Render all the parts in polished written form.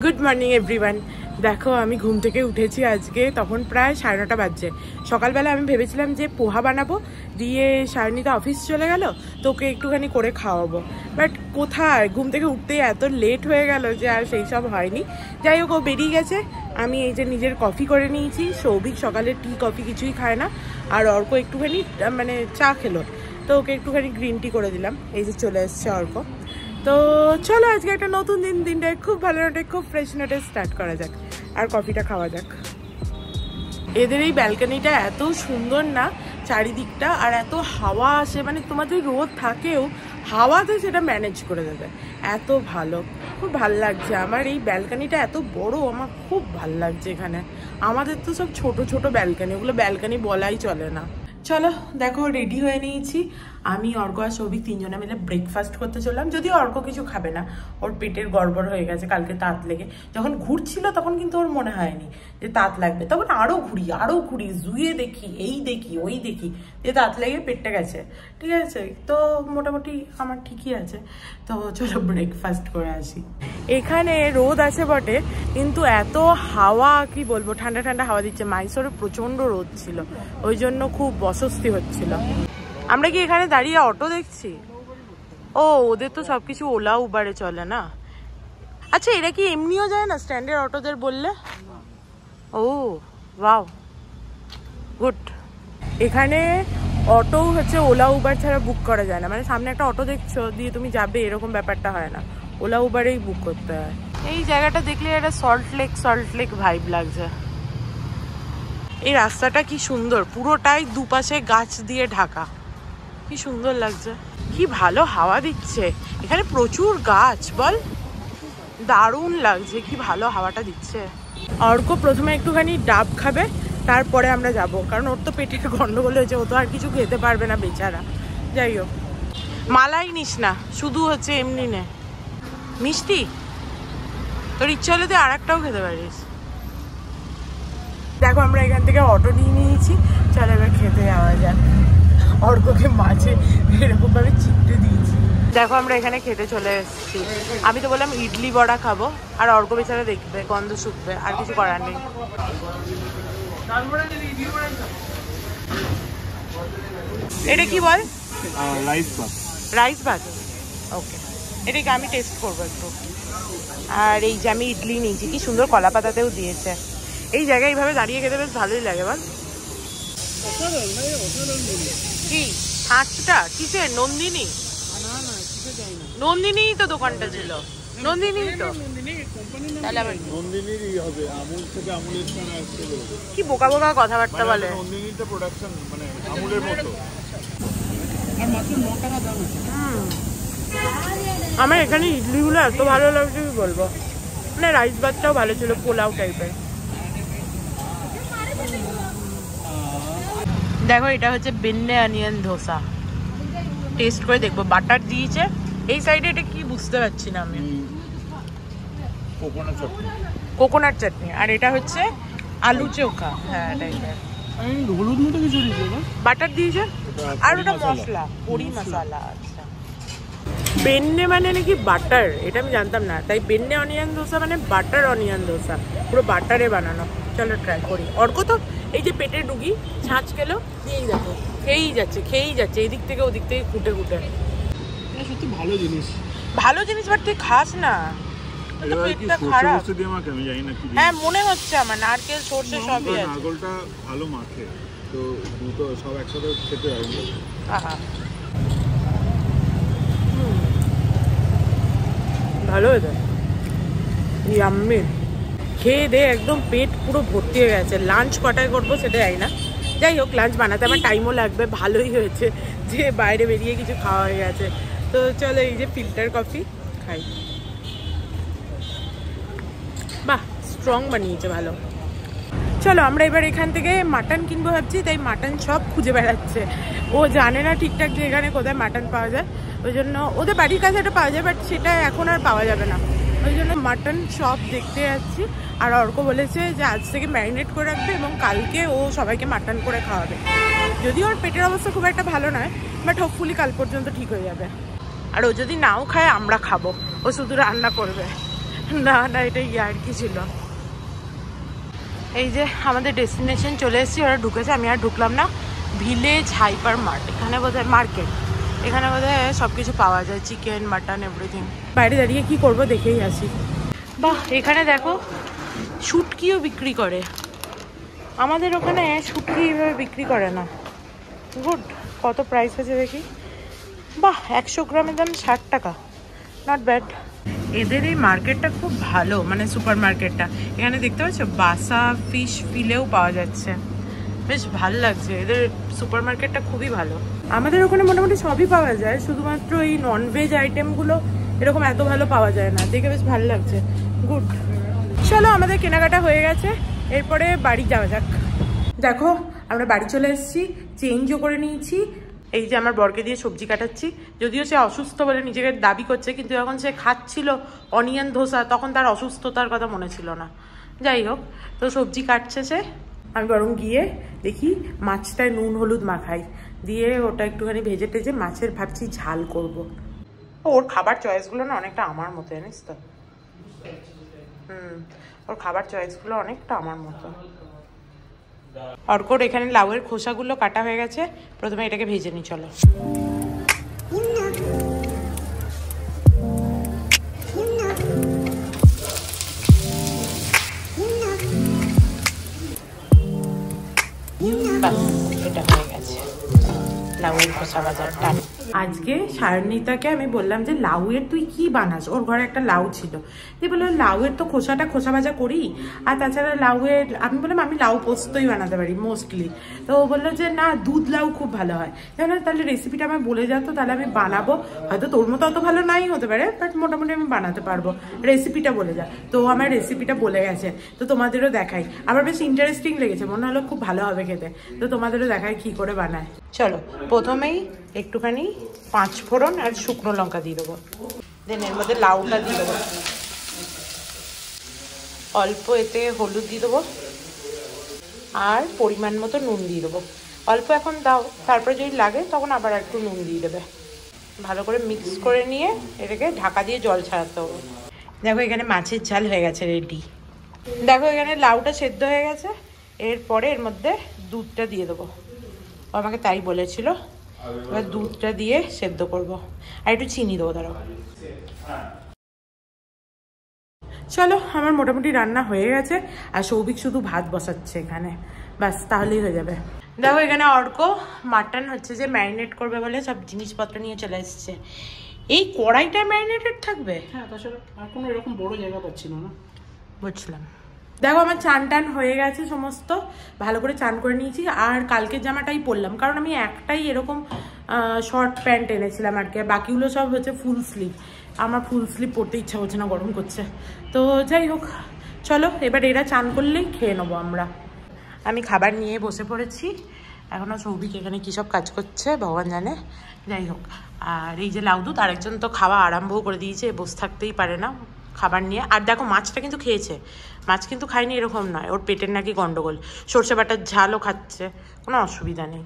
Good morning everyone. দেখো আমি ঘুম থেকে উঠেছি আজকে, তখন প্রায় 9:30 বাজছে। সকালবেলা আমি ভেবেছিলাম যে পোহা বানাবো, দিয়ে সায়নিতা অফিস চলে গেল, তোকে একটুখানি করে খাওয়াবো। বাট কোথায়, ঘুম থেকে উঠতেই এত লেট হয়ে গেল যে আর সেই সব হয়নি। যাই হোক, ও বেরিয়ে গেছে। আমি এই যে নিজের কফি করে নিয়েছি। সৌভিক সকালে টি কফি কিছুই খায় না, আর অর্ক একটুখানি মানে চা খেলো, তো ওকে একটুখানি গ্রিন টি করে দিলাম। এই যে চলে এসছে অর্ক। তো চলো আজকে একটা নতুন দিনটায় খুব ভালো নোটে, খুব ফ্রেশ নোটে স্টার্ট করা যাক, আর কফিটা খাওয়া যাক। এদের এই ব্যালকনিটা এত সুন্দর না, চারিদিকটা, আর এত হাওয়া আসে, মানে তোমাদের রোদ থাকেও হাওয়াতে সেটা ম্যানেজ করে দেবে, এত ভালো। খুব ভাল লাগছে আমার এই ব্যালকনিটা, এত বড়, আমার খুব ভাল লাগছে এখানে। আমাদের তো সব ছোট ছোট ব্যালকনি, ওগুলো ব্যালকনি বলাই চলে না। চলো দেখো, রেডি হয়ে নিয়েছি। আমি, অর্ক আর সৌভিক তিনজনে মিলে ব্রেকফাস্ট করতে চললাম। যদিও অর্ক কিছু খাবে না, ওর পেটের গড়বড় হয়ে গেছে কালকে তাঁত লেগে। যখন ঘুরছিল তখন কিন্তু ওর মনে হয়নি যে তাঁত লাগবে, তখন আরও ঘুরি, জুয়ে দেখি, এই দেখি, ওই দেখি, যে তাঁত লেগে পেটটা গেছে। ঠিক আছে, তো মোটামুটি আমার ঠিকই আছে। তো চলো ব্রেকফাস্ট করে আসি। এখানে রোদ আছে বটে, কিন্তু এত হাওয়া, কি বলবো, ঠান্ডা ঠান্ডা হাওয়া দিচ্ছে। মাইসোরে প্রচণ্ড রোদ ছিল, ওই জন্য খুব অস্বস্তি হচ্ছিল। আমরা কি এখানে দাঁড়িয়ে অটো দেখছি? ও, ওদের তো সবকিছু ওলা উবারে চলে না। আচ্ছা, এরা কি এমনিও যায় না স্ট্যান্ডার্ড অটোদের বললে? ও ওয়াও, গুড। এখানে অটো হচ্ছে ওলা উবার ছাড়া বুক করা যায় না, মানে সামনে একটা অটো দেখছো, দিয়ে তুমি যাবে, এরকম ব্যাপারটা হয় না, ওলা উবারেই বুক করতে হয়। এই জায়গাটা দেখলে একটা সল্ট লেক ভাইব লাগছে। এই রাস্তাটা কি সুন্দর, পুরোটাই দুপাশে গাছ দিয়ে ঢাকা, কি সুন্দর লাগছে, কি ভালো হাওয়া দিচ্ছে এখানে, প্রচুর গাছ, বল, দারুণ লাগছে, কি ভালো হাওয়াটা দিচ্ছে। অর্ক প্রথমে একটুখানি ডাব খাবে, তারপরে আমরা যাব, কারণ ওর তো পেটের গন্ডগোল হয়েছে, ও তো আর কিছু খেতে পারবে না বেচারা। যাই হোক, মালাই নিস না, শুধু হচ্ছে এমনি নে। মিষ্টি তোর ইচ্ছা হলে তুই আর একটাও খেতে পারিস। দেখো আমরা এখান থেকে অটো নিয়ে নিয়েছি, চলো এবার খেতে যাওয়া যাক। অর্ককে মাঝে এরকম ভাবে চিপটে দিয়েছি। দেখো আমরা এখানে খেতে চলে এসেছি। আমি তো বললাম ইডলি বড়া খাবো, আর অর্ক বেচারা দেখবে, গন্ধ শুকবে, আর কিছু করার নেই। এটা কি বল? রাইস ভাত। ওকে, এটাকে আমি টেস্ট করবো একটু। আর এই যে আমি ইডলি নিয়েছি, কি সুন্দর কলা পাতাতেও দিয়েছে। এই জায়গায় এইভাবে দাঁড়িয়ে খেতে বেশ ভালোই লাগে, বল। কি হাঁটটা কিসের? নন্দিনী? নন্দিনী তো দোকানটা ছিল, নন্দিনী তো। তাহলে আবার কি বোকা বোকা কথাবার্তা বলে। আমার এখানে ইডলিগুলো এত ভালো লাগছে কি বলবো, মানে রাইস ভাতটাও ভালো ছিল, পোলাও টাইপের। দেখো এটা হচ্ছে বেন্নে অনিয়ন ধোসা, টেস্ট করে দেখবো। বাটার দিয়েছে এই সাইডে, এটা কি বুঝতে পারছি না আমি। কোকোনাট চাটনি, আর এটা হচ্ছে আলু চোখা। হ্যাঁ, হলুদ মতো কিছু দিয়েছে, বাটার দিয়েছে, আর ওটা মশলা, পরি মশলা। আচ্ছা, বেন্নে মানে নাকি বাটার, এটা আমি জানতাম না। তাই বেন্নে অনিয়ন ধোসা মানে বাটার অনিয়ন ধোসা, পুরো বাটারে বানানো। চলো ট্রাই করি। অর্ক তো এই যে পেটের রুগী, ছাঁচ খেলো, দিয়েই দেখো, খেয়েই যাচ্ছে এদিক থেকে ওদিক থেকে খুঁটে সত্যি ভালো জিনিস, বাট তুই খাস না, পেটটা খারাপ। হ্যাঁ মনে হচ্ছে আমার, নারকেল সরষে সবই আছে। নারকেলটা ভালো মাখে, তো দুটো সব একসাথে খেতে হয়। আহা, ভালো হয়েছে, ইয়াম্মি। খেয়ে দে একদম পেট পুরো ভর্তি হয়ে গেছে। লাঞ্চ কটায় করবো সেটা জানি না, যাই হোক লাঞ্চ বানাতে আমার টাইমও লাগবে। ভালোই হয়েছে যে বাইরে বেরিয়ে কিছু খাওয়া হয়ে গেছে। তো চলো এই যে ফিল্টার কফি খাই। বাহ, স্ট্রং বানিয়েছে, ভালো। চলো আমরা এবার এখান থেকে মাটন কিনবো ভাবছি, তাই মাটন সব খুঁজে বেড়াচ্ছে। ও জানে না ঠিকঠাক যে এখানে কোথায় মাটন পাওয়া যায়, ওই জন্য ওদের বাড়ির কাছে একটা পাওয়া যায়, বাট সেটা এখন আর পাওয়া যাবে না, ওই জন্য মাটন শপ দেখতে যাচ্ছি। আর অর্ক বলেছে যে আজ থেকে ম্যারিনেট করে রাখবে এবং কালকে ও সবাইকে মাটন করে খাওয়াবে। যদিও ওর পেটের অবস্থা খুব একটা ভালো নয়, বাট হোপফুলি কাল পর্যন্ত ঠিক হয়ে যাবে। আর ও যদি নাও খায় আমরা খাবো, ও শুধু রান্না করবে। না না, এটা ইয়ার্কি ছিল। এই যে আমাদের ডেস্টিনেশন চলে এসেছি, ওরা ঢুকেছে, আমি আর ঢুকলাম না। ভিলেজ হাইপার মার্ট, এখানে বোধহয় মার্কেট, এখানে বোধহয় সব কিছু পাওয়া যায়, চিকেন মাটন এভরিথিং। বাইরে দাঁড়িয়ে কি করব দেখেই আসি। বাহ, এখানে দেখো শুটকিও বিক্রি করে। আমাদের ওখানে শুটকি এইভাবে বিক্রি করে না। গুড। কত প্রাইস আছে দেখি। বাহ, 100 গ্রামের দাম 60 টাকা, নট ব্যাড। এদের এই মার্কেটটা খুব ভালো, মানে সুপার মার্কেটটা। এখানে দেখতে পাচ্ছ বাসা ফিশ ফিলেও পাওয়া যাচ্ছে, বেশ ভালো লাগছে। এদের সুপার মার্কেটটা খুবই ভালো। আমাদের ওখানে মোটামুটি সবই পাওয়া যায়, শুধুমাত্র এই ননভেজ আইটেমগুলো এরকম এত ভালো পাওয়া যায় না। দেখে বেশ ভালো লাগছে। গুড। চলো, আমাদের কেনাকাটা হয়ে গেছে, এরপরে বাড়ি যাওয়া যাক। দেখো আমরা বাড়ি চলে এসেছি, চেঞ্জও করে নিয়েছি। এই যে আমার বরকে দিয়ে সবজি কাটাচ্ছি, যদিও সে অসুস্থ বলে নিজেকে দাবি করছে, কিন্তু যখন সে খাচ্ছিল অনিয়ন ধোসা তখন তার অসুস্থতার কথা মনে ছিল না। যাই হোক, তো সবজি কাটছে সে। আমি বরং গিয়ে দেখি মাছটায় নুন হলুদ মাখাই, দিয়ে ওটা একটুখানি ভেজে টেজে মাছের ভাবছি ঝাল করব। ওর খাবার চয়েসগুলো না অনেকটা আমার মতো, জানিস তো। ওর খাবার চয়েসগুলো অনেকটা আমার মতো। অর্কর এখানে লাউয়ের খোসাগুলো কাটা হয়ে গেছে, প্রথমে এটাকে ভেজে নিই। চলো। এটা হয়ে গেছে লাউয়ের খোসা ভাজার ডান। আজকে সায়নিতাকে আমি বললাম যে লাউয়ের তুই কি বানাস, ওর ঘরে একটা লাউ ছিল, দিয়ে বললো লাউয়ের তো খোসা ভাজা করি, আর তাছাড়া লাউয়ের, আমি বললাম আমি লাউ পোস্তই বানাতে পারি মোস্টলি। তো ও বললো যে না, দুধ লাউ খুব ভালো হয়। জানো, তাহলে রেসিপিটা আমি বলে যাও তো, তাহলে আমি বানাবো। হয়তো তোর মতো অত ভালো নাই হতে পারে, বাট মোটামুটি আমি বানাতে পারবো। রেসিপিটা বলে যা। তো আমার রেসিপিটা বলে গেছে, তো তোমাদেরও দেখাই। আমার বেশ ইন্টারেস্টিং লেগেছে, মনে হলো খুব ভালো হবে খেতে, তো তোমাদেরও দেখাই কি করে বানায়। চলো, প্রথমেই একটুখানি 5 ফোড়ন আর শুকনো লঙ্কা দিয়ে দেবো, দেন এর মধ্যে লাউটা দিয়ে দেবো, অল্প এতে হলুদ দিয়ে দেবো, আর পরিমাণ মতো নুন দিয়ে দেবো। অল্প এখন দাও, তারপরে যদি লাগে তখন আবার একটু নুন দিয়ে দেবে। ভালো করে মিক্স করে নিয়ে এটাকে ঢাকা দিয়ে জল ছাড়াতে হবে। দেখো এখানে মাছের ঝাল হয়ে গেছে রেডি। দেখো এখানে লাউটা সেদ্ধ হয়ে গেছে, এরপরে এর মধ্যে দুধটা দিয়ে দেবো। ও আমাকে তাই বলেছিল। এবার দুধটা দিয়ে সেদ্ধ করব, আর একটু চিনি দেবো। দাঁড়াও। চলো, আমার মোটামুটি রান্না হয়ে গেছে, আর সৌভিক শুধু ভাত বসাচ্ছে এখানে, ব্যাস তাহলেই হয়ে যাবে। দেখো এখানে অর্ক মাটন হচ্ছে যে ম্যারিনেট করবে বলে সব জিনিসপত্র নিয়ে চলে এসছে। এই কড়াইটা ম্যারিনেটেড থাকবে? হ্যাঁ, তাছাড়া আর কোনো এরকম বড় জায়গা পাচ্ছি না। বুঝলাম। দেখো আমার চান টান হয়ে গেছে সমস্ত, ভালো করে চান করে নিয়েছি। আর কালকের জামাটাই পরলাম, কারণ আমি একটাই এরকম শর্ট প্যান্ট এনেছিলাম আর কি, বাকিগুলো সব হচ্ছে ফুল স্লিভ। আমার ফুল স্লিভ পরতে ইচ্ছা করছে না, গরম করছে। তো যাই হোক, চলো এবার এরা চান করলেই খেয়ে নেবো আমরা। আমি খাবার নিয়ে বসে পড়েছি, এখনও সৌভিক এখানে কী সব কাজ করছে ভগবান জানে। যাই হোক, আর এই যে লাউ দুধ, আরেকজন তো খাওয়া আরম্ভও করে দিয়েছে, বসে থাকতেই পারে না খাবার নিয়ে। আর দেখো মাছটা কিন্তু খেয়েছে, মাছ কিন্তু খায়নি এরকম নয়, ওর পেটের নাকি গন্ডগোল। সর্ষে বাটার ঝালও খাচ্ছে, কোনো অসুবিধা নেই।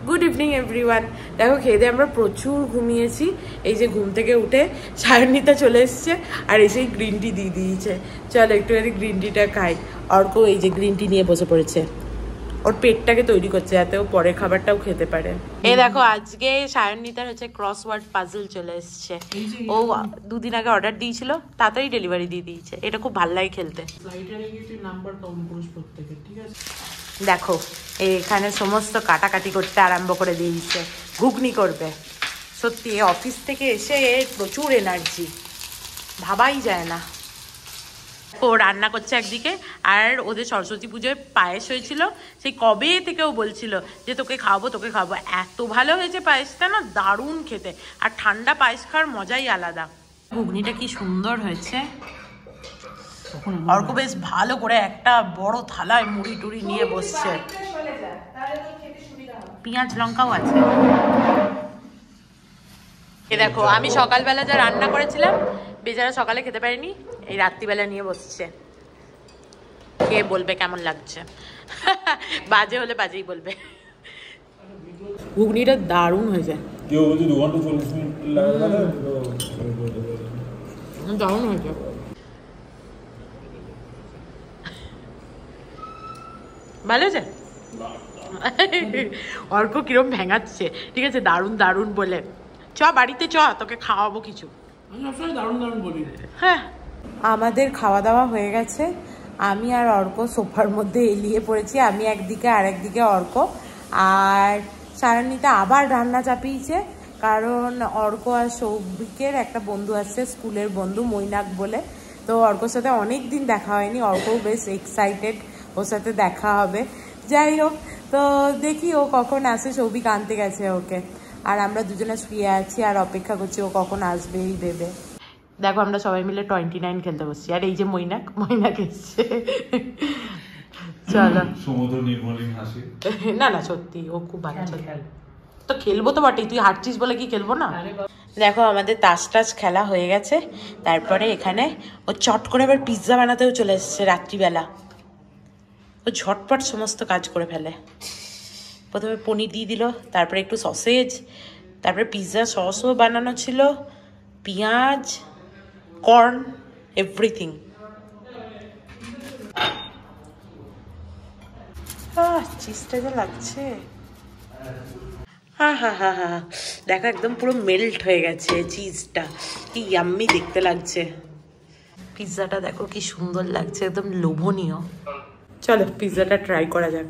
Good evening everyone. দেখো খেয়ে দিয়ে আমরা প্রচুর ঘুমিয়েছি। এই যে ঘুম থেকে উঠে সায়নিতা চলে এসছে, আর এসেই গ্রিন টি দিয়ে দিয়েছে। চলো একটুখানি গ্রিন টিটা খাই। অর্ক এই যে গ্রিন টি নিয়ে বসে পড়েছে, ওর পেটটাকে তৈরি করছে যাতে ও পরে খাবারটাও খেতে পারে। এই দেখো আজকে সায়নিতার হচ্ছে ক্রসওয়ার্ড পাজল চলে এসছে। ও 2 দিন আগে অর্ডার দিয়েছিল, তাড়াতাড়ি ডেলিভারি দিয়ে দিয়েছে। এটা খুব ভালো লাগে খেলতে। দেখো এখানে সমস্ত কাটাকাটি করতে আরম্ভ করে দিয়েছে, ঘুগনি করবে। সত্যি অফিস থেকে এসে প্রচুর এনার্জি, ভাবাই যায় না। ও রান্না করছে একদিকে, আর ওদের সরস্বতী পুজোয় পায়েস হয়েছিল, সেই কবে থেকে ও বলছিল যে তোকে খাওয়াবো তোকে খাওয়াবো। এত ভালো হয়েছে পায়েসটা না, দারুণ খেতে। আর ঠান্ডা পায়েস খাওয়ার মজাই আলাদা। ঘুগনিটা কি সুন্দর হয়েছে। অর্ক বেশ ভালো করে একটা বড় থালায় মুড়ি টুড়ি নিয়ে বসছে, পেঁয়াজ লঙ্কাও আছে। এ দেখো আমি সকালবেলা যা রান্না করেছিলাম, বেচারা সকালে খেতে পারিনি, এই রাত্রিবেলা নিয়ে বসছে। কে বলবে কেমন লাগছে, বাজে হলে বাজেই বলবে। ঘুগনিটা দারুণ হয়েছে, দারুণ হয়েছে। ভালো আছে? অর্ক কিরম ভেঙাচ্ছে, ঠিক আছে, দারুণ দারুণ বলে। চ বাড়িতে চ, তোকে খাওয়াবো কিছু। দারুণ দারুণ বলি। হ্যাঁ, আমাদের খাওয়া দাওয়া হয়ে গেছে। আমি আর অর্ক সোফার মধ্যে এলিয়ে পড়েছি, আমি একদিকে আর একদিকে অর্ক। আর সারানিতে আবার রান্না চাপিয়েছে, কারণ অর্ক আর সৌভিকের একটা বন্ধু আসছে, স্কুলের বন্ধু মৈনাক বলে। তো অর্কর সাথে অনেক দিন দেখা হয়নি, অর্কও বেশ এক্সাইটেড ওর সাথে দেখা হবে। যাই হোক, তো দেখি ও কখন আসে। সৌভিক আনতে গেছে ওকে, আর আমরা দুজনে শুয়ে আছি আর অপেক্ষা করছি ও কখন আসবে এই ভেবে। দেখো আমরা সবাই মিলে 29 খেলতে বসছি, আর এই যে মৈনাক এসছে। চলো, সমুদ্র নির্মলিন হাসি। না না সত্যি ও খুব ভালো খেলে। তো খেলবো তো বটেই, তুই হারছিস বলে কি খেলবো না? দেখো আমাদের তাস খেলা হয়ে গেছে, তারপরে এখানে ও চট করে আবার পিৎজা বানাতেও চলে এসেছে রাত্রিবেলা। ও ঝটপট সমস্ত কাজ করে ফেলে। প্রথমে পনির দিয়ে দিল, তারপরে একটু সসেজ, তারপরে পিৎজা সসও বানানো ছিল, পেঁয়াজ, কর্ন, এভরিথিং। চিজটা যা লাগছে, হ্যাঁ হ্যাঁ হ্যাঁ হ্যাঁ, দেখো একদম পুরো মেল্ট হয়ে গেছে চিজটা, কি ইয়াম্মি দেখতে লাগছে। পিৎজাটা দেখো কি সুন্দর লাগছে, একদম লোভনীয়। চলো পিৎজাটা ট্রাই করা যাক।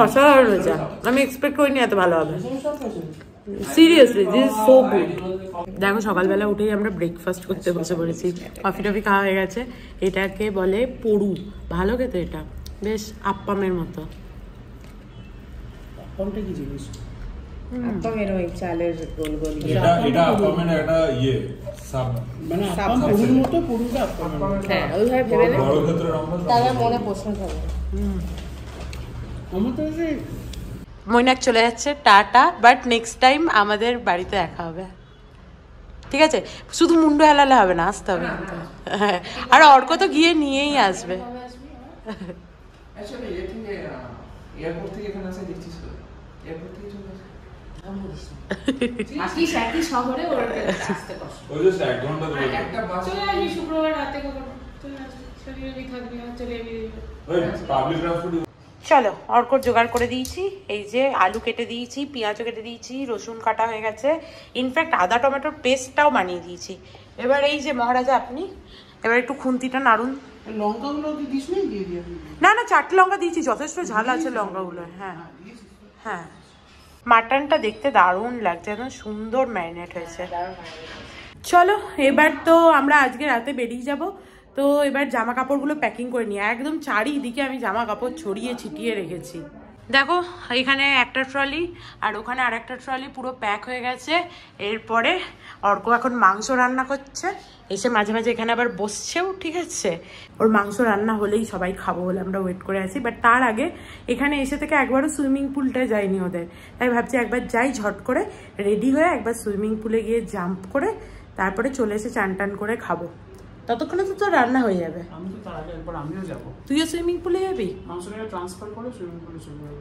অসাধারণ হয়েছে, আমি এক্সপেক্ট করিনি এত ভালো হবে। Seriously this is so good. দেখো সকালবেলা উঠেই আমরা ব্রেকফাস্ট করতে বসে পড়েছি, কফি টফি খাওয়া হয়ে গেছে। এটাকে বলে পড়ু, ভালো খেতে, এটা বেশ আপ্পামের মতো। আপ্পামটা কি জিনিস? আপ্পামের ওই চালের গোল গোল। এটা আপ্পামের একটা ইয়ে সাব, মানে আপ্পাম পুরুর মতো, পুরুটা আপ্পাম। হ্যাঁ ওইভাবে ভেবে নে, বড় ক্ষেত্রে আমরা তাহলে মনে প্রশ্ন থাকবে। আমার তো যে মৈনাক চলে যাচ্ছে, টাটা, বাট নেক্সট টাইম আমাদের বাড়িতে দেখা হবে, ঠিক আছে? শুধু মুন্ডু হেলালে হবে না, আসতে হবে কিন্তু। আর অর্ক তো গিয়ে নিয়েই আসবে। এয়ারপোর্ট থেকে এখানে আসে দেখছিস, এয়ারপোর্ট থেকে চলে আসে। একই শহরে ওর আসতে কষ্ট। ওই জাস্ট 1 ঘন্টা ধরে একটা বাস চলে আসবি শুক্রবার রাতে, কখন চলে আসবি, শনিবার থাকবি, চলে যাবি। ওই পাবলিক ট্রান্সপোর্ট। চলো অর্কর জোগাড় করে দিয়েছি, এই যে আলু কেটে দিয়েছি, পেঁয়াজও কেটে দিয়েছি, রসুন কাটা হয়ে গেছে, ইনফ্যাক্ট আদা টমেটোর পেস্টটাও বানিয়ে দিয়েছি। এবার এই যে মহারাজা আপনি এবার একটু খুন্তিটা নাড়ুন। লঙ্কাগুলো কি দিস না? দিয়ে দিয়ে না না, 4টে লঙ্কা দিয়েছি, যথেষ্ট ঝাল আছে লঙ্কাগুলো। হ্যাঁ হ্যাঁ, মাটনটা দেখতে দারুণ লাগছে, একদম সুন্দর ম্যারিনেট হয়েছে। চলো এবার তো আমরা আজকে রাতে বেরিয়ে যাব। তো এবার জামা কাপড়গুলো প্যাকিং করে নিই, একদম চারিদিকে আমি জামা কাপড় ছড়িয়ে ছিটিয়ে রেখেছি। দেখো এখানে একটা ট্রলি আর ওখানে আর একটা ট্রলি পুরো প্যাক হয়ে গেছে। এরপরে অর্ক এখন মাংস রান্না করছে, এসে মাঝে মাঝে এখানে আবার বসছেও, ঠিক আছে? ওর মাংস রান্না হলেই সবাই খাবো বলে আমরা ওয়েট করে আছি। বাট তার আগে এখানে এসে থেকে একবারও সুইমিং পুলটায় যায়নি ওদের, তাই ভাবছি একবার যাই, ঝট করে রেডি হয়ে একবার সুইমিং পুলে গিয়ে জাম্প করে তারপরে চলে এসে চান টান করে খাবো। ততক্ষণে তো তোর রান্না হয়ে যাবে। আমি তো তার আগে একবার আমিও যাবো। তুইও সুইমিং পুলে যাবি? মাংসটাকে ট্রান্সফার করে সুইমিং পুলে চলে যাবো।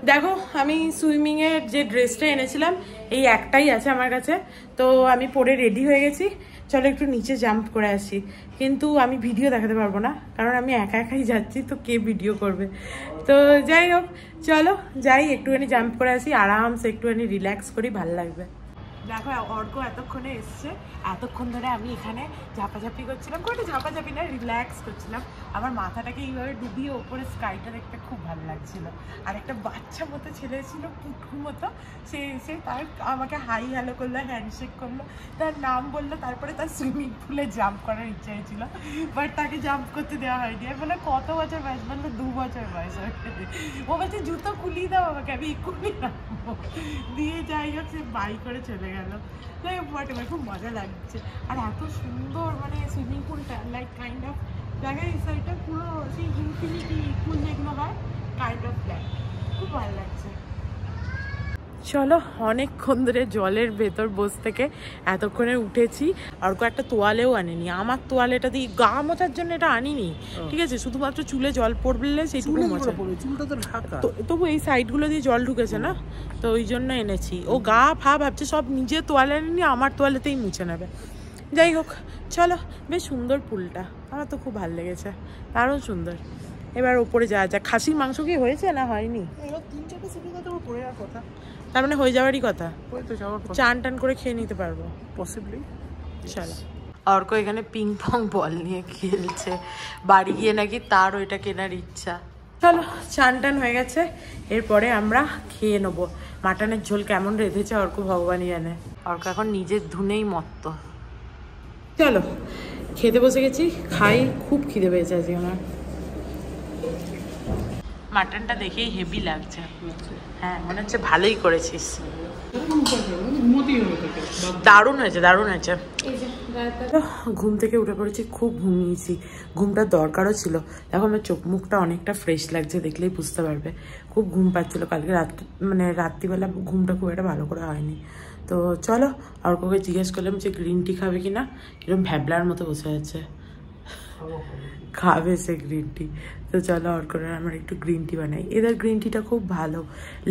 দেখো আমি সুইমিংয়ের যে ড্রেসটা এনেছিলাম এই একটাই আছে আমার কাছে, তো আমি পরে রেডি হয়ে গেছি। চলো একটু নিচে জাম্প করে আসি, কিন্তু আমি ভিডিও দেখাতে পারবো না, কারণ আমি একা একাই যাচ্ছি, তো কে ভিডিও করবে? তো যাই হোক চলো যাই, একটুখানি জাম্প করে আসি, আরামসে একটুখানি রিল্যাক্স করি, ভালো লাগবে। দেখো অর্ক এতক্ষণে এসছে, এতক্ষণ ধরে আমি এখানে ঝাপাঝাপি করছিলাম, কোনো ঝাপাঝাপি না, রিল্যাক্স করছিলাম। আমার মাথাটাকে এইভাবে ডুবিয়ে ওপরে স্কাইটা দেখতে খুব ভালো লাগছিল। আর একটা বাচ্চা মতো ছেলে ছিল, পুটকু মতো, সে এসে তার আমাকে হাই হ্যালো করলো, হ্যান্ডশেক করলো, তার নাম বললো, তারপরে তার সুইমিং পুলে জাম্প করার ইচ্ছা হয়েছিল, বাট তাকে জাম্প করতে দেওয়া হয়নি। আমি বললাম কত বছর বয়স? বললো 2 বছর বয়স। ও বলছে জুতো খুলিয়ে দাও আমাকে, আমি এক্ষুনি নামবো। দিয়ে যাই হোক সে বাই করে চলে গেল। তাই হোয়াটএভার, খুব মজা লাগছে। আর এত সুন্দর মানে সুইমিং পুলটা, লাইক কাইন্ড অফ দেখা এই সাইডটা পুরো সেই ইনফিনিটি পুল যেগুলো হয় কাইন্ড অফ প্ল্যান, খুব ভালো লাগছে। চলো অনেকক্ষণ ধরে জলের ভেতর বসে থেকে এতক্ষণে উঠেছি। আর একটা তোয়ালেও আনেনি, আমার তোয়ালেটা দিয়ে গা মোছার জন্য এটা আনিনি, ঠিক আছে? শুধুমাত্র চুলে জল পড়লে সেইটুকু মোছা, চুলটা তো ঢাকা, তবু এই সাইডগুলো দিয়ে জল ঢুকেছে না, তো ওই জন্য এনেছি। ও গা ভাবছে সব নিজের তোয়ালে আনেনি, আমার তোয়ালেতেই মুছে নেবে। যাই হোক চলো, বেশ সুন্দর পুলটা, আমার তো খুব ভালো লেগেছে, দারুণ সুন্দর। এবার ওপরে যাওয়া যাক। খাসির মাংস কি হয়েছে না হয়নি? এবার 3-4টা সিটি কথা পড়ে যাওয়ার কথা। তার মানে হয়ে যাওয়ারই কথা, পড়ে তো যাওয়ার কথা চান টান করে খেয়ে নিতে পারবো পসিবলি। চলো। অর্ক এখানে পিং পং বল নিয়ে খেলছে, বাড়ি গিয়ে নাকি তার ওইটা কেনার ইচ্ছা। চলো, চান টান হয়ে গেছে, এরপরে আমরা খেয়ে নেবো। মাটনের ঝোল কেমন রেঁধেছে অর্ক ভগবানই জানে। অর্ক এখন নিজের ধুনেই মত্ত। চলো খেতে বসে গেছি, খাই, খুব খিদে পেয়েছে আজকে আমার। মাটনটা দেখেই হেভি লাগছে। হ্যাঁ, মনে হচ্ছে ভালোই করেছিস। দারুণ হয়েছে, দারুণ হয়েছে। ঘুম থেকে উঠে পড়েছি, খুব ঘুমিয়েছি, ঘুমটার দরকারও ছিল। দেখো আমার চোখ মুখটা অনেকটা ফ্রেশ লাগছে, দেখলেই বুঝতে পারবে। খুব ঘুম পাচ্ছিল কালকে রাত্রিবেলা, ঘুমটা খুব একটা ভালো করে হয়নি। তো চলো, অর্ককে জিজ্ঞেস করলাম যে গ্রিন টি খাবে কিনা, এরকম ভ্যাবলার মতো বসে আছে, খাবে সে গ্রিন টি। তো চলো অর্কর আমার একটু গ্রিন টি বানাই। এদের গ্রিন টিটা খুব ভালো,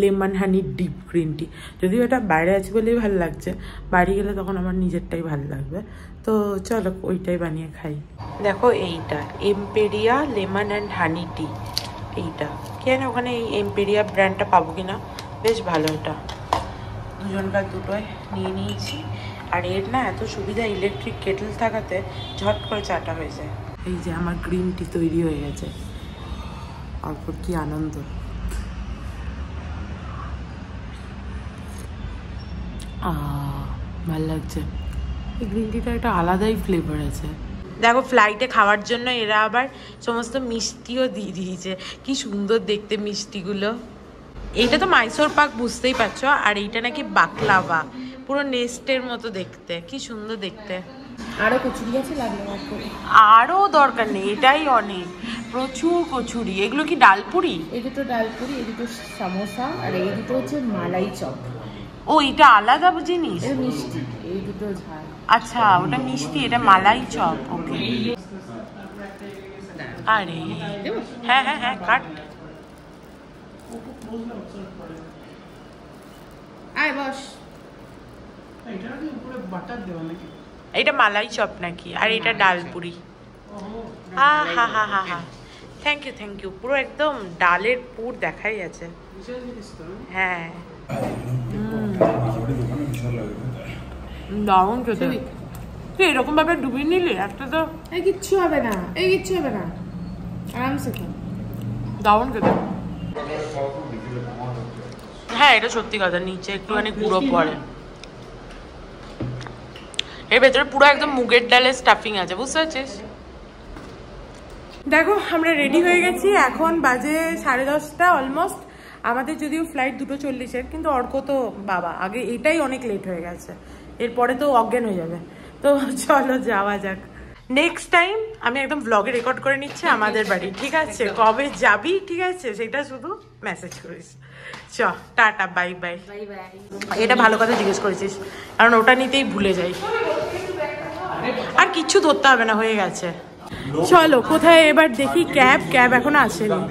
লেমন হানি ডিপ গ্রিন টি। যদিও এটা বাইরে আছে বলেই ভালো লাগছে, বাড়ি গেলে তখন আমার নিজেরটাই ভালো লাগবে। তো চলো ওইটাই বানিয়ে খাই। দেখো এইটা এম্পেরিয়া লেমন অ্যান্ড হানি টি, এইটা কেন ওখানে এই এম্পেরিয়া ব্র্যান্ডটা পাবো কিনা, বেশ ভালো। এটা দুজনকার দুটোই নিয়ে নিয়েছি। আর এর না এত সুবিধা, ইলেকট্রিক কেটল থাকাতে ঝট করে চাটা হয়ে যায়। এই যে আমার গ্রিন টি তৈরি হয়ে গেছে, অর্পর কি আনন্দ। ভাল লাগছে, এই গ্রিন টিটা একটা আলাদাই ফ্লেভার আছে। দেখো ফ্লাইটে খাওয়ার জন্য এরা আবার সমস্ত মিষ্টিও দিয়ে দিয়েছে, কি সুন্দর দেখতে মিষ্টিগুলো। এইটা তো মাইসোর পাক, বুঝতেই পারছো, আর এইটা নাকি বাকলাভা, পুরো নেস্টের মতো দেখতে, কি সুন্দর দেখতে। আরো কচুরি আছে, লাগলো আরও দরকার নেই, এটাই অনেক, প্রচুর কচুরি। এগুলো কি ডালপুরি? এই দুটো ডালপুরি, এই দুটো সামোসা, আর এই দুটো হচ্ছে মালাই চপ। ও এটা আলাদা জিনিস, এটা মিষ্টি, এই দুটো ঝাল। আচ্ছা ওটা মিষ্টি, এটা মালাই চপ। ওকে, আরে হ্যাঁ হ্যাঁ হ্যাঁ, কাট। আয় বস। এটা কি উপরে বাটার দেওয়া নাকি? এটা মালাই চপ নাকি, আর এটা ডালপুরি। হা হা হা হা হা, থ্যাংক ইউ থ্যাংক ইউ। পুরো একদম ডালের পুর দেখাই যাচ্ছে। হ্যাঁ দারুণ খেতে। তুই এরকম ভাবে ডুবিয়ে নিলি একটা, তো এই কিচ্ছু হবে না, এই কিচ্ছু হবে না, আরামসে খা। দারুণ খেতে। হ্যাঁ এটা সত্যি কথা, নিচে একটুখানি গুঁড়ো পড়ে, এর ভেতরে পুরো একদম মুগের ডালের স্টাফিং আছে, বুঝতে পারছিস? দেখো আমরা রেডি হয়ে গেছি, এখন বাজে 10:30 অলমোস্ট। আমাদের যদিও ফ্লাইট 2:40-এর, কিন্তু অর্ক তো বাবা আগে, এটাই অনেক লেট হয়ে গেছে, এরপরে তো অজ্ঞান হয়ে যাবে। তো চলো যাওয়া যাক। নেক্সট টাইম আমি একদম ব্লগে রেকর্ড করে নিচ্ছি আমাদের বাড়ি, ঠিক আছে? কবে যাবি ঠিক আছে, সেটা শুধু মেসেজ করিস। চ টাটা, বাই বাই। এটা ভালো কথা জিজ্ঞেস করেছিস, কারণ ওটা নিতেই ভুলে যাই। আর কিচ্ছু ধরতে হবে না, হয়ে গেছে। চলো কোথায় এবার দেখি, ক্যাব এখনো আসেনি,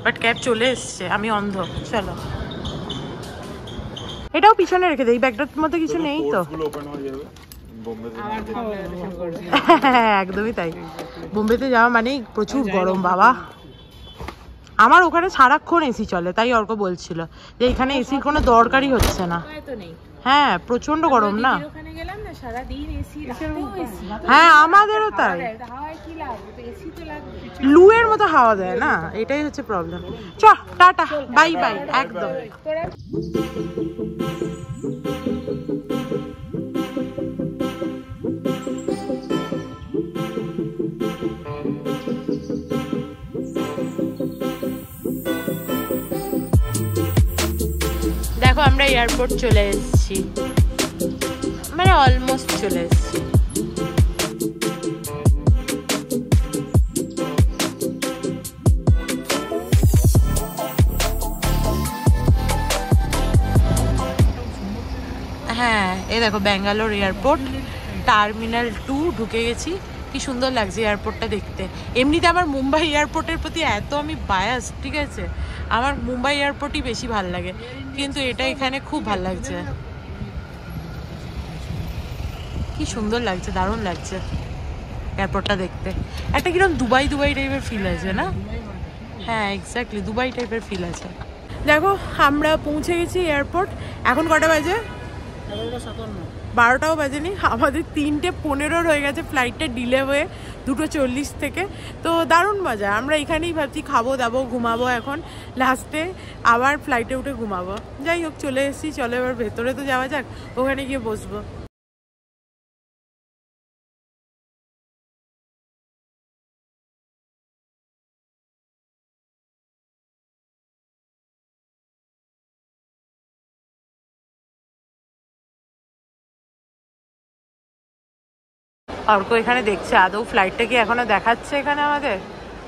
বাট ক্যাব চলে এসছে, আমি অন্ধ। চলো এটাও পিছনে রেখে দেই, ব্যাগটার মধ্যে কিছু নেই তো। একদমই তাই, বোম্বেতে যাওয়া মানেই প্রচুর গরম বাবা। আমার ওখানে সারাক্ষণ এসি চলে, তাই অর্ক বলছিল যে এখানে এসির কোনো দরকারই হচ্ছে না। হ্যাঁ প্রচন্ড গরম না, হ্যাঁ আমাদেরও তাই, লুয়ের মতো হাওয়া দেয় না, এটাই হচ্ছে প্রবলেম। চ টাটা, বাই বাই, একদম। দেখো আমরা এয়ারপোর্ট চলে এসেছি, মানে অলমোস্ট চলে এসেছি। হ্যাঁ এই দেখো ব্যাঙ্গালোর এয়ারপোর্ট, টার্মিনাল 2 ঢুকে গেছি। কি সুন্দর লাগছে এয়ারপোর্টটা দেখতে। এমনিতে আমার মুম্বাই এয়ারপোর্টের প্রতি এত আমি বায়াস, ঠিক আছে, আমার মুম্বাই এয়ারপোর্টই বেশি ভাল লাগে, কিন্তু এটা এখানে খুব ভাল লাগছে। কি কি সুন্দর লাগছে, দারুণ লাগছে এয়ারপোর্টটা দেখতে। একটা কিরকম দুবাই দুবাই টাইপের ফিল আছে না? হ্যাঁ এক্স্যাক্টলি দুবাই টাইপের ফিল আছে। দেখো আমরা পৌঁছে গেছি এয়ারপোর্ট। এখন কটা বাজে? 12টাও বাজেনি। আমাদের 3:15 হয়ে গেছে ফ্লাইটটা ডিলে হয়ে 2:40 থেকে। তো দারুণ মজা। আমরা এখানেই ভাবছি খাবো দাবো ঘুমাবো, এখন লাস্টে আবার ফ্লাইটে উঠে ঘুমাবো। যাই হোক চলে এসেছি, চলো এবার ভেতরে তো যাওয়া যাক, ওখানে গিয়ে বসবো। অর্ক এখানে দেখছে আদৌ ফ্লাইটটা কি এখনো দেখাচ্ছে এখানে আমাদের,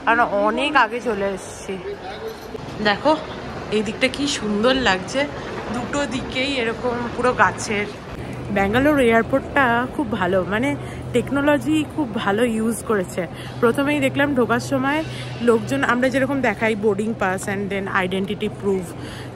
কারণ অনেক আগে চলে এসেছি। দেখো এই দিকটা কি সুন্দর লাগছে, দুটো দিকেই এরকম পুরো গাছের। ব্যাঙ্গালোর এয়ারপোর্টটা খুব ভালো, মানে টেকনোলজি খুব ভালো ইউজ করেছে। প্রথমেই দেখলাম ঢোকার সময় লোকজন আমরা যেরকম দেখাই boarding pass and then identity proof,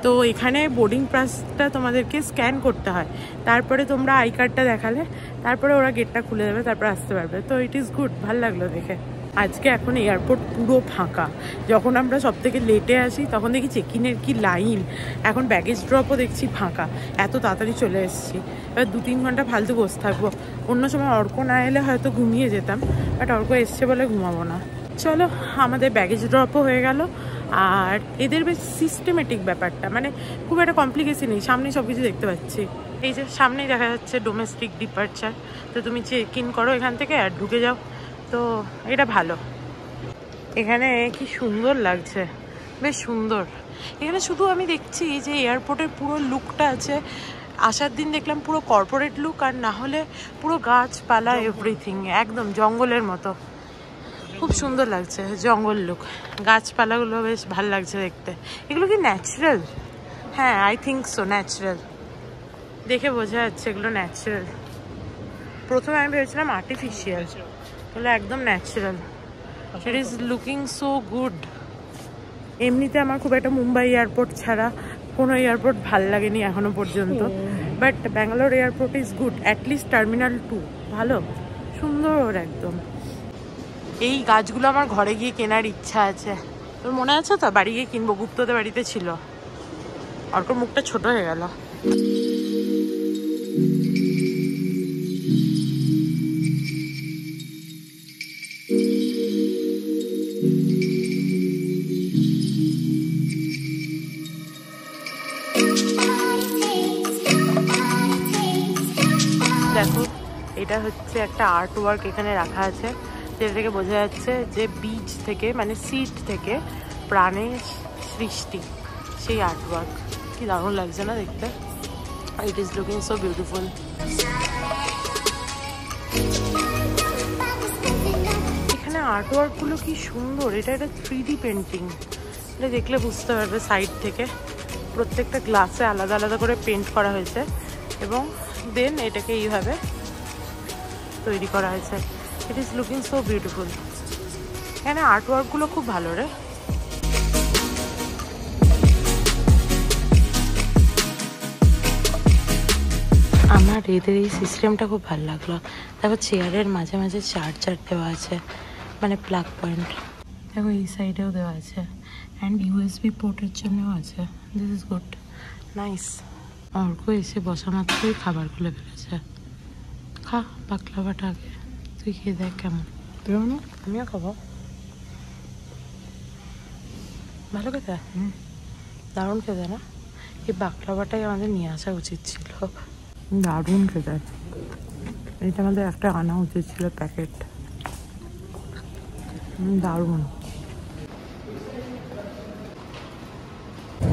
তো এখানে বোর্ডিং পাসটা তোমাদেরকে স্ক্যান করতে হয়, তারপরে তোমরা আই কার্ডটা দেখালে তারপরে ওরা গেটটা খুলে দেবে, তারপর আসতে পারবে। তো ইট ইজ গুড, ভালো লাগলো দেখে। আজকে এখন এয়ারপোর্ট পুরো ফাঁকা। যখন আমরা সব থেকে লেটে আসি তখন দেখি চেক ইনের কি লাইন, এখন ব্যাগেজ ড্রপও দেখছি ফাঁকা, এত তাড়াতাড়ি চলে এসেছি। এবার 2-3 ঘন্টা ফালতু বসে থাকবো। অন্য সময় অর্ক না এলে হয়তো ঘুমিয়ে যেতাম, বাট অর্ক এসছে বলে ঘুমাবো না। চলো আমাদের ব্যাগেজ ড্রপও হয়ে গেল। আর এদের বেশ সিস্টেমেটিক ব্যাপারটা, মানে খুব একটা কমপ্লিকেশন নেই, সামনেই সব কিছু দেখতে পাচ্ছি। এই যে সামনেই দেখা যাচ্ছে ডোমেস্টিক ডিপার্চার, তো তুমি চেক ইন করো এখান থেকে আর ঢুকে যাও, তো এটা ভালো। এখানে কি সুন্দর লাগছে, বেশ সুন্দর। এখানে শুধু আমি দেখছি যে এয়ারপোর্টের পুরো লুকটা আছে, আসার দিন দেখলাম পুরো কর্পোরেট লুক, আর না হলে পুরো গাছপালা এভরিথিং একদম জঙ্গলের মতো, খুব সুন্দর লাগছে জঙ্গল লুক। গাছপালাগুলো বেশ ভালো লাগছে দেখতে। এগুলো কি ন্যাচারাল? হ্যাঁ আই থিঙ্ক সো, ন্যাচারাল, দেখে বোঝা যাচ্ছে এগুলো ন্যাচারাল। প্রথমে আমি ভেবেছিলাম আর্টিফিশিয়াল, তাহলে একদম natural. It is looking so good. এমনিতে আমার খুব একটা মুম্বাই এয়ারপোর্ট ছাড়া কোনো এয়ারপোর্ট ভাল লাগেনি এখনো পর্যন্ত, but Bangalore airport is good. At least terminal 2 ভালো, সুন্দর একদম। এই গাছগুলো আমার ঘরে গিয়ে কেনার ইচ্ছা আছে, তোর মনে আছে তো? বাড়ি গিয়ে কিনবো, গুপ্তদের বাড়িতে ছিল। অর্কর মুখটা ছোট হয়ে গেল। দেখো এটা হচ্ছে একটা আর্ট ওয়ার্ক এখানে রাখা আছে, যেটা থেকে বোঝা যাচ্ছে যে বীজ থেকে, মানে সিড থেকে প্রাণের সৃষ্টি, সেই আর্ট ওয়ার্ক। কি দারুণ লাগছে না দেখতে? It is looking so beautiful. এখানে আর্ট ওয়ার্কগুলো কি সুন্দর। এটা একটা 3D পেন্টিং, এটা দেখলে বুঝতে পারবে। সাইড থেকে প্রত্যেকটা গ্লাসে আলাদা আলাদা করে পেন্ট করা হয়েছে এবং দেন এটাকে এইভাবে তৈরি করা হয়েছে। It is looking so beautiful. এখানে আর্ট ওয়ার্কগুলো খুব ভালো রে। আমার এদের এই সিস্টেমটা খুব ভালো লাগলো। দেখো চেয়ারের মাঝে মাঝে চার্জার দেওয়া আছে, মানে প্লাগ পয়েন্ট। দেখো এই সাইডেও দেওয়া আছে, অ্যান্ড ইউএসবি পোর্টের জন্যও আছে। This is good, nice. Arko এসে বসা মাত্রই খাবার খুলে ফেলেছে। খা বাকলাভাটা আগে, তুই খেয়ে দেখ কেমন। তুই না? আমিও খাবো। ভালো খেতে, দারুণ খেতে না? এই বাকলাভাটাই আমাদের নিয়ে আসা উচিত ছিল। দারুণ খেতে, এটা আমাদের একটা আনা উচিত ছিল প্যাকেট। দারুণ।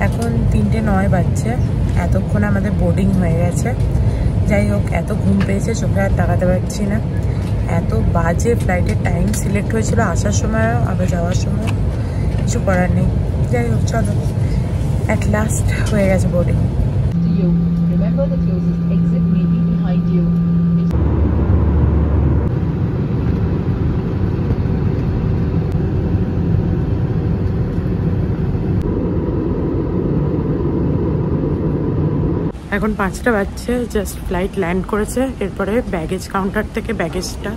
এখন 3:09 বাজছে। এতক্ষণ আমাদের বোর্ডিং হয়ে গেছে। যাই হোক, এত ঘুম পেয়েছে চোখে আর তাকাতে পারছি না। এত বাজে ফ্লাইটের টাইম সিলেক্ট হয়েছিল, আসার সময়ও আবার যাওয়ার সময়, কিছু করার নেই। যাই হোক চলো, অ্যাট লাস্ট হয়ে গেছে বোর্ডিং। এখন 5টা বাজছে, জাস্ট ফ্লাইট ল্যান্ড করেছে। এরপরে ব্যাগেজ কাউন্টার থেকে ব্যাগেজটা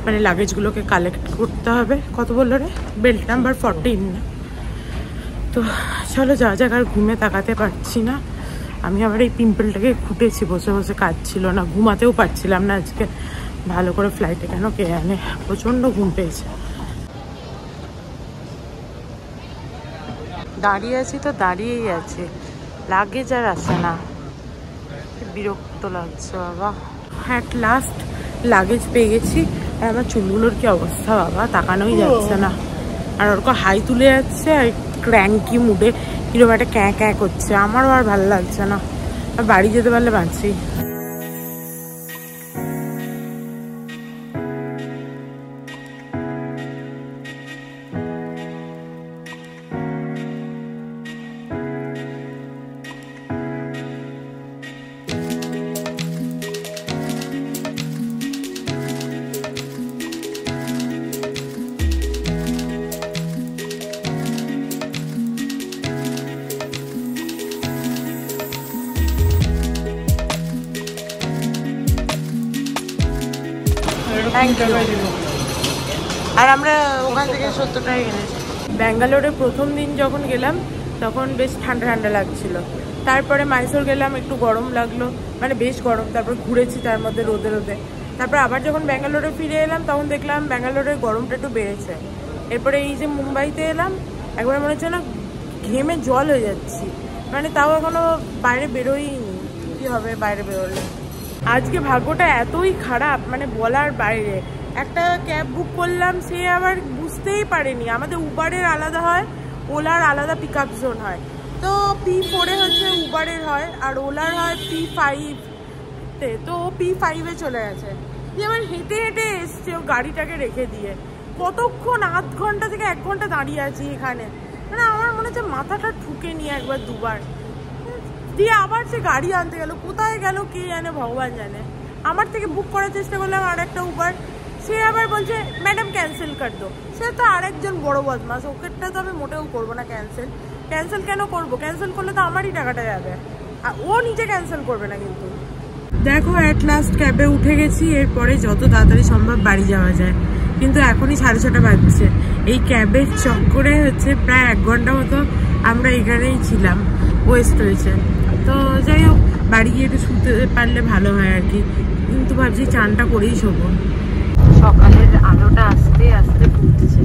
মানে লাগেজগুলোকে কালেক্ট করতে হবে। কত বললো রে? বেল্ট নাম্বার 14 না? তো চলো যাওয়া যাক। আর ঘুমে তাকাতে পারছি না আমি। আবার এই পিম্পলটাকে খুঁটেছি, বসে বসে কাজ ছিল না, ঘুমাতেও পারছিলাম না আজকে ভালো করে। ফ্লাইটে কেন কে জানে, প্রচণ্ড ঘুম পেয়েছে। দাঁড়িয়ে আছি তো দাঁড়িয়েই আছে, লাগেজ আর আসে না, বিরক্ত লাগছে বাবা। অ্যাট লাস্ট লাগেজ পেয়ে গেছি। আর আমার চুলগুলোর কি অবস্থা বাবা, তাকানোই যাচ্ছে না। আর ওরকম হাই তুলে যাচ্ছে আর ক্র্যাঙ্কি মুডে কিরকম একটা ক্যাঁ ক্যাঁ করছে। আমারও আর ভালো লাগছে না, বাড়ি যেতে পারলে বাঁচি। আর আমরা ওখান থেকে 70 টাকা কিনেছি। ব্যাঙ্গালোরে প্রথম দিন যখন গেলাম তখন বেশ ঠান্ডা ঠান্ডা লাগছিল। তারপরে মাইসোর গেলাম, একটু গরম লাগলো, মানে বেশ গরম। তারপর ঘুরেছি তার মধ্যে রোদে রোদে। তারপর আবার যখন ব্যাঙ্গালোরে ফিরে এলাম তখন দেখলাম ব্যাঙ্গালোরের গরমটা একটু বেড়েছে। এরপরে এই যে মুম্বাইতে এলাম, একবার মনে হচ্ছে না ঘেমে জল হয়ে যাচ্ছি, মানে তাও এখনো বাইরে বেরোইনি। কি হবে বাইরে বেরোলে। আজকে ভাগ্যটা এতই খারাপ, মানে বলার বাইরে। একটা ক্যাব বুক করলাম, সে আবার বুঝতেই পারেনি আমাদের উবারের আলাদা হয়, ওলার আলাদা পিক আপ জোন হয়। তো P4 হচ্ছে উবারের হয় আর ওলার হয় P5-তে। তো ও P5-এ চলে গেছে। দিয়ে আবার হেঁটে হেঁটে এসছে ও গাড়িটাকে রেখে দিয়ে। কতক্ষণ, আধ ঘন্টা থেকে 1 ঘন্টা দাঁড়িয়ে আছি এখানে। মানে আমার মনে হচ্ছে মাথাটা ঠুকে নিয়ে একবার দুবার। দিয়ে আবার সে গাড়ি আনতে গেল, কোথায় গেল কে জানে, ভগবান জানে। আমার থেকে বুক করার চেষ্টা করলাম আর একটা উবার, সে আবার বলছে ম্যাডাম ক্যান্সেল কর দো। সে তো আরেকজন বড় বদমাস, ওকেরটা তো আমি মোটেও করবো না ক্যান্সেল। ক্যান্সেল কেন করবো? ক্যান্সেল করলে তো আমারই টাকাটা যাবে, আর ও নিজে ক্যান্সেল করবে না। কিন্তু দেখো অ্যাট লাস্ট ক্যাবে উঠে গেছি। এরপরে যত তাড়াতাড়ি সম্ভব বাড়ি যাওয়া যায়, কিন্তু এখনই 6:30 বাজছে। এই ক্যাবের চক্করে হচ্ছে প্রায় 1 ঘন্টা মতো আমরা এখানেই ছিলাম, ওয়েস্ট হয়েছে। তো যাই হোক, বাড়ি গিয়ে একটু শুতে পারলে ভালো হয় আর কি। কিন্তু ভাবছি চানটা করেই শোবো। সকালের আলোটা আস্তে আস্তে ফুটছে।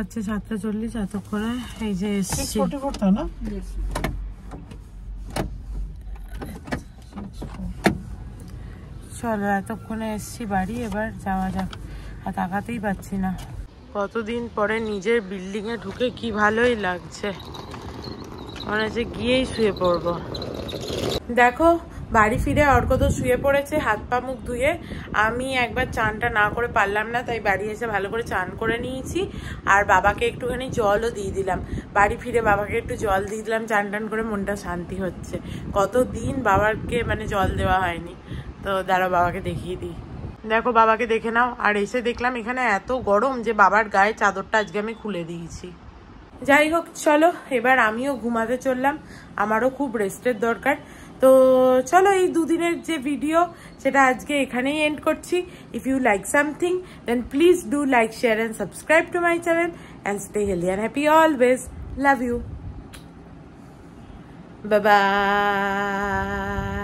বাজছে 7:40। এতক্ষণে এই যে এসছি। 6:44 তা না? চলো এতক্ষণে এসছি বাড়ি, এবার যাওয়া যাক। আর তাকাতেই পাচ্ছি না। কতদিন পরে নিজের বিল্ডিং এ ঢুকে কি ভালোই লাগছে, মনে হচ্ছে গিয়েই শুয়ে পড়বো। দেখো বাড়ি ফিরে অর্ক তো শুয়ে পড়েছে হাত পা মুখ ধুয়ে। আমি একবার চানটা না করে পারলাম না, তাই বাড়ি এসে ভালো করে চান করে নিয়েছি। আর বাবাকে একটুখানি জলও দিয়ে দিলাম। বাড়ি ফিরে বাবাকে একটু জল দিয়ে দিলাম, চান টান করে মনটা শান্তি হচ্ছে। কতদিন বাবাকে মানে জল দেওয়া হয়নি। তো দাঁড়াও বাবাকে দেখিয়ে দিই। দেখো বাবাকে দেখে নাও। আর এসে দেখলাম এখানে এত গরম যে বাবার গায়ে চাদরটা আজকে আমি খুলে দিয়েছি। যাই হোক চলো এবার আমিও ঘুমাতে চললাম, আমারও খুব রেস্টের দরকার। তো চলো এই দুদিনের যে ভিডিও সেটা আজকে এখানেই এন্ড করছি। If you like something then please do like, share and subscribe to my channel and stay healthy and happy always. Love you, bye by.